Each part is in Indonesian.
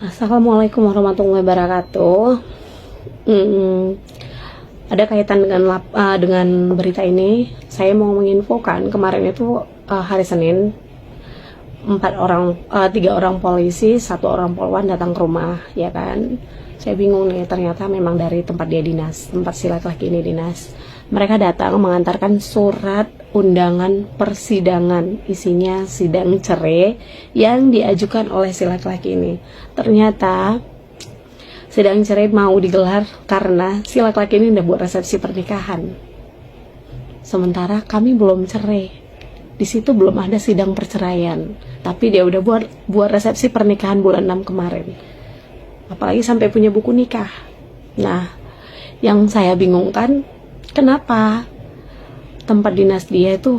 Assalamualaikum warahmatullahi wabarakatuh. Hmm, ada kaitan dengan berita ini. Saya mau menginfokan kemarin itu hari Senin, tiga orang polisi, satu orang polwan datang ke rumah, ya kan? Saya bingung nih, ternyata memang dari tempat dia dinas, tempat si laki-laki ini dinas. Mereka datang mengantarkan surat undangan persidangan, isinya sidang cerai yang diajukan oleh si laki-laki ini. Ternyata sidang cerai mau digelar karena si laki-laki ini udah buat resepsi pernikahan. Sementara kami belum cerai. Di situ belum ada sidang perceraian, tapi dia udah buat resepsi pernikahan bulan 6 kemarin. Apalagi sampai punya buku nikah. Nah, yang saya bingungkan, kenapa tempat dinas dia itu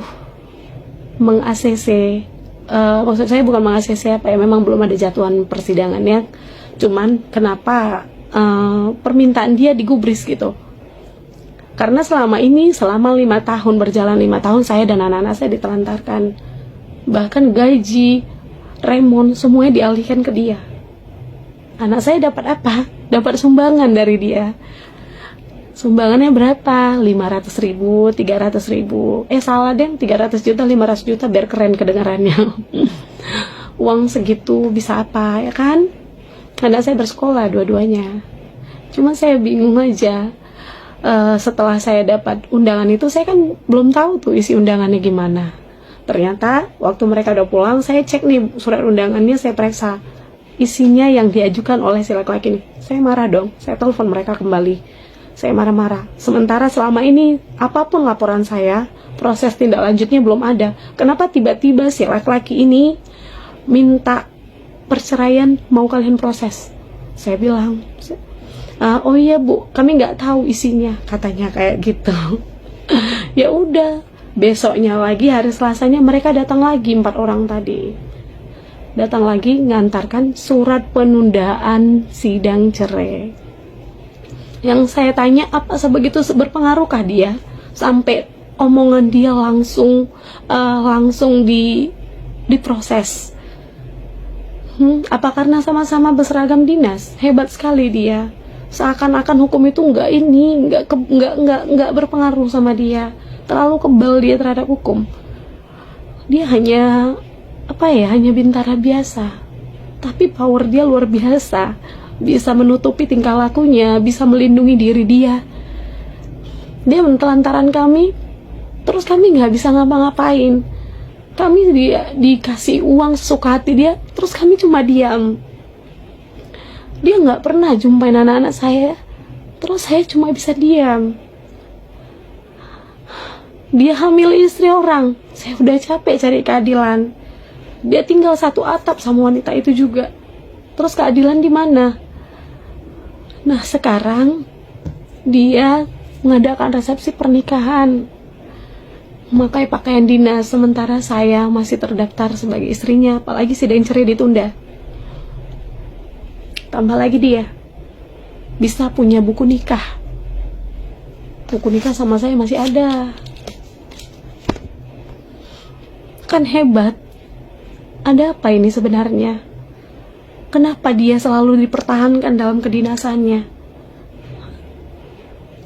meng-ACC, maksud saya bukan meng-ACC apa ya, memang belum ada jadwal persidangannya, cuman kenapa permintaan dia digubris gitu. Karena selama 5 tahun berjalan, 5 tahun saya dan anak-anak saya ditelantarkan, bahkan gaji, remon semuanya dialihkan ke dia. Anak saya dapat apa? Dapat sumbangan dari dia. Sumbangannya berapa? 500.000, 300.000. Salah deh, 300 juta, 500 juta biar keren kedengarannya. Uang segitu bisa apa, ya kan? Anak saya bersekolah dua-duanya. Cuma saya bingung aja. Setelah saya dapat undangan itu, saya kan belum tahu tuh isi undangannya gimana. Ternyata waktu mereka udah pulang, saya cek nih surat undangannya, saya periksa isinya yang diajukan oleh si laki-laki ini. Saya marah dong, saya telepon mereka kembali. Saya marah-marah. Sementara selama ini apapun laporan saya, proses tindak lanjutnya belum ada. Kenapa tiba-tiba si laki-laki ini minta perceraian, mau kalian proses? Saya bilang, oh iya bu, kami nggak tahu isinya, katanya kayak gitu. Ya udah, besoknya lagi hari Selasanya mereka datang lagi, 4 orang tadi datang lagi ngantarkan surat penundaan sidang cerai. Yang saya tanya, apa sebegitu berpengaruhkah dia sampai omongan dia langsung diproses? Apa karena sama-sama berseragam dinas? Hebat sekali dia. Seakan-akan hukum itu nggak berpengaruh sama dia. Terlalu kebal dia terhadap hukum. Dia hanya hanya bintara biasa, tapi power dia luar biasa, bisa menutupi tingkah lakunya, bisa melindungi diri dia. Dia mentelantaran kami, terus kami nggak bisa ngapa-ngapain. Kami dikasih uang sesuka hati dia, terus kami cuma diam. Dia nggak pernah jumpain anak-anak saya, terus saya cuma bisa diam. Dia hamil istri orang, saya udah capek cari keadilan. Dia tinggal satu atap sama wanita itu juga. Terus keadilan di mana? Nah, sekarang dia mengadakan resepsi pernikahan, memakai pakaian dinas, sementara saya masih terdaftar sebagai istrinya, apalagi sidang cerai ditunda. Tambah lagi dia bisa punya buku nikah. Buku nikah sama saya masih ada. Kan hebat. Ada apa ini sebenarnya? Kenapa dia selalu dipertahankan dalam kedinasannya?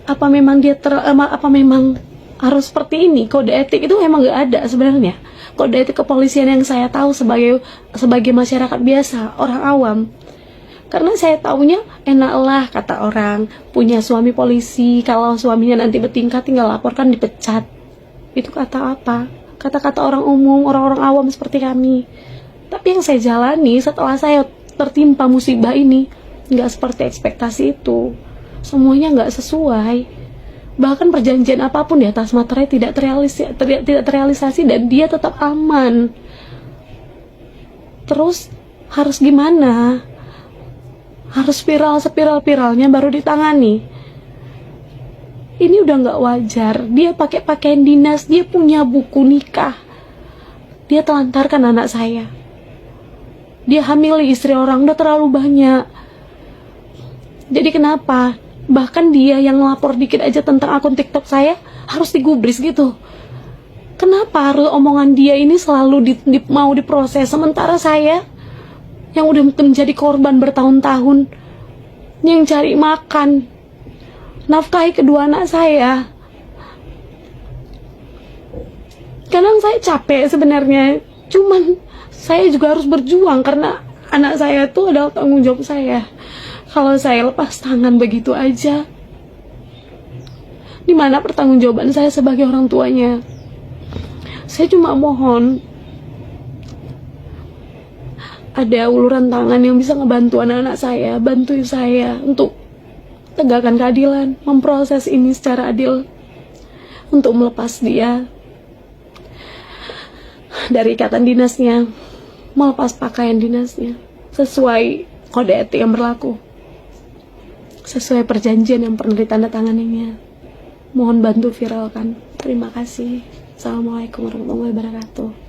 Apa memang apa memang harus seperti ini? Kode etik itu emang gak ada sebenarnya. Kode etik kepolisian yang saya tahu sebagai masyarakat biasa, orang awam. Karena saya taunya enaklah kata orang punya suami polisi, kalau suaminya nanti bertingkah tinggal laporkan dipecat. Itu kata apa? Kata-kata orang umum, orang-orang awam seperti kami. Tapi yang saya jalani setelah saya tertimpa musibah ini nggak seperti ekspektasi itu. Semuanya nggak sesuai. Bahkan perjanjian apapun di atas materai tidak terrealisasi dan dia tetap aman. Terus harus gimana? Harus spiral-spiralnya baru ditangani. Ini udah nggak wajar. Dia pakai pakaian dinas, dia punya buku nikah. Dia telantarkan anak saya. Dia hamili istri orang, udah terlalu banyak. Jadi kenapa? Bahkan dia yang ngelapor dikit aja tentang akun TikTok saya harus digubris gitu. Kenapa harus omongan dia ini selalu mau diproses, sementara saya yang udah menjadi korban bertahun-tahun, yang cari makan, nafkahi kedua anak saya. Kadang saya capek sebenarnya, cuman saya juga harus berjuang karena anak saya itu adalah tanggung jawab saya. Kalau saya lepas tangan begitu aja, di mana pertanggungjawaban saya sebagai orang tuanya? Saya cuma mohon ada uluran tangan yang bisa ngebantu anak-anak saya, bantuin saya untuk tegakkan keadilan, memproses ini secara adil, untuk melepas dia dari ikatan dinasnya, melepas pakaian dinasnya sesuai kode etik yang berlaku, sesuai perjanjian yang pernah ditandatanganinya. Mohon bantu viralkan. Terima kasih. Assalamualaikum warahmatullahi wabarakatuh.